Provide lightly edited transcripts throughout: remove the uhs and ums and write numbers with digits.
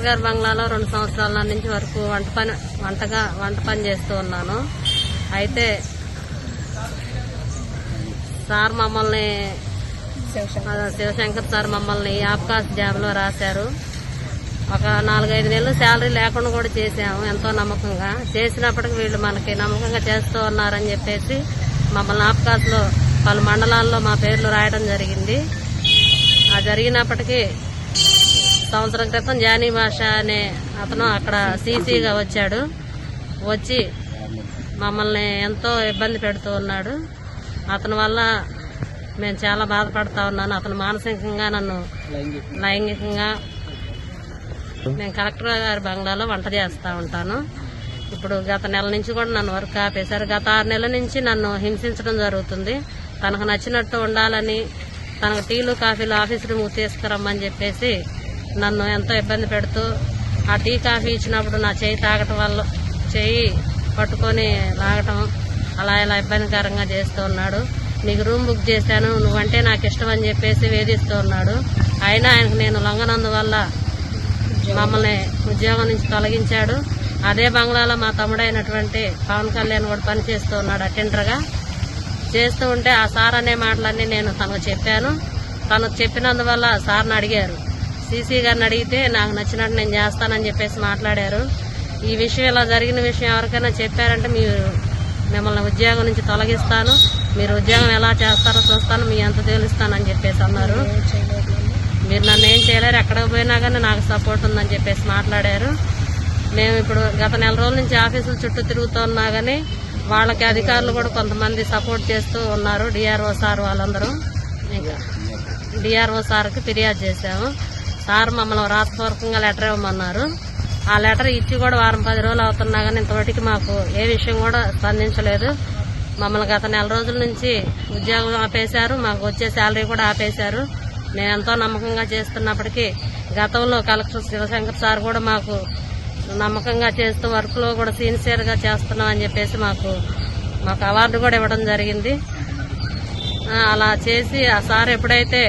Collector గారి బంగ్లాలో 2 సంవత్సరాల నుంచి వరకు వంట పని చేస్తూ ఉన్నాను. అయితే సార్ మమ్మల్ని శివశంకర్ సార్ మమ్మల్ని ఆబ్కాస్ జాబ్లో రాశారు. ఒక 4-5 నెలలు శాలరీ లేకుండా కూడా చేసాము ఎంతో నమ్మకంగా. చేసినప్పటికీ వీళ్ళు మనకి నమ్మకంగా చేస్తూ ఉన్నారని చెప్పేసి మమ్మల్ని ఆబ్కాస్లో పలు మండలాల్లో మా పేర్లు రాయడం జరిగింది. ఆ జరిగినప్పటికీ సంవత్సరం క్రితం జానీ భాష అనే అతను అక్కడ సీసీగా వచ్చాడు. వచ్చి మమ్మల్ని ఎంతో ఇబ్బంది పెడుతూ ఉన్నాడు. అతని వల్ల మేము చాలా బాధపడతా ఉన్నాను. అతను మానసికంగా నన్ను లైంగికంగా నేను కలెక్టర్ గారి బంగ్లాలో వంట చేస్తూ ఉంటాను. ఇప్పుడు గత నెల నుంచి కూడా నన్ను వర్క్ ఆపేశారు. గత 6 నెలల నుంచి నన్ను హింసించడం జరుగుతుంది. తనకు నచ్చినట్టు ఉండాలని, తనకు టీలు కాఫీలు ఆఫీస్ రూమ్ తీసుకురమ్మని చెప్పేసి నన్ను ఎంతో ఇబ్బంది పెడుతూ, ఆ టీ కాఫీ ఇచ్చినప్పుడు నా చేయి తాగటం వల్ల చేయి పట్టుకొని లాగటం అలా ఇలా ఇబ్బందికరంగా చేస్తూ ఉన్నాడు. నీకు రూమ్ బుక్ చేశాను, నువ్వంటే నాకు ఇష్టం అని చెప్పేసి వేధిస్తూ ఉన్నాడు. అయినా ఆయనకు నేను లొంగనందువల్ల మమ్మల్ని ఉద్యోగం నుంచి తొలగించాడు. అదే బంగ్లాలో మా తమ్ముడైనటువంటి పవన్ కళ్యాణ్ కూడా పనిచేస్తూ ఉన్నాడు అటెండర్గా. చేస్తూ ఉంటే ఆ సార్ అనే మాటలన్నీ నేను తనకు చెప్పాను. తనకు చెప్పినందువల్ల సార్ని అడిగారు. సీసీ గారిని అడిగితే నాకు నచ్చినట్టు నేను చేస్తానని చెప్పేసి మాట్లాడారు. ఈ విషయం ఇలా జరిగిన విషయం ఎవరికైనా చెప్పారంటే మిమ్మల్ని ఉద్యోగం నుంచి తొలగిస్తాను, మీరు ఉద్యోగం ఎలా చేస్తారో చూస్తాను, మీ ఎంత తేలుస్తానని చెప్పేసి అన్నారు. మీరు నన్ను ఏం చేయలేరు, ఎక్కడికి పోయినా కానీ నాకు సపోర్ట్ ఉందని చెప్పేసి మాట్లాడారు. మేము ఇప్పుడు గత నెల రోజుల నుంచి ఆఫీసుల చుట్టూ తిరుగుతున్నా కానీ వాళ్ళకి అధికారులు కూడా కొంతమంది సపోర్ట్ చేస్తూ ఉన్నారు. డిఆర్ఓ సార్ వాళ్ళందరూ. ఇంకా డిఆర్ఓ సార్కి ఫిర్యాదు చేశాము. సార్ మమ్మల్ని రాతపూర్వకంగా లెటర్ ఇవ్వమన్నారు. ఆ లెటర్ ఇచ్చి కూడా 10 రోజులు అవుతున్నా కానీ ఇంతవరకు మాకు ఏ విషయం కూడా స్పందించలేదు. మమ్మల్ని గత నెల రోజుల నుంచి ఉద్యోగం ఆపేశారు. మాకు వచ్చే శాలరీ కూడా ఆపేశారు. మేము ఎంతో నమ్మకంగా చేస్తున్నప్పటికీ గతంలో కలెక్టర్ శివశంకర్ సార్ కూడా మాకు నమ్మకంగా చేస్తూ వర్క్లో కూడా సిన్సియర్గా చేస్తున్నాం అని చెప్పేసి మాకు అవార్డు కూడా ఇవ్వడం జరిగింది. అలా చేసి ఆ సార్ ఎప్పుడైతే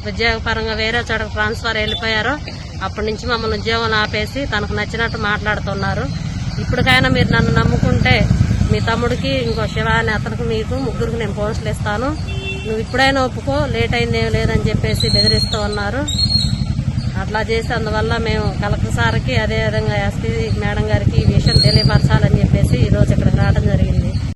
ఉద్యోగపరంగా వేరే చోటకు ట్రాన్స్ఫర్ వెళ్ళిపోయారో అప్పటి నుంచి మమ్మల్ని ఉద్యోగం ఆపేసి తనకు నచ్చినట్టు మాట్లాడుతున్నారు. ఇప్పటికైనా మీరు నన్ను నమ్ముకుంటే మీ తమ్ముడికి, ఇంకో శివ అని అతనికి, మీకు ముగ్గురికి నేను పోస్టులు ఇస్తాను, నువ్వు ఇప్పుడైనా ఒప్పుకో, లేట్ అయిందేం లేదని చెప్పేసి బెదిరిస్తూ ఉన్నారు. అట్లా చేసి అందువల్ల మేము కలెక్టర్ సార్కి అదేవిధంగా ఎస్పీ మేడం గారికి ఈ విషయం తెలియపరచాలని చెప్పేసి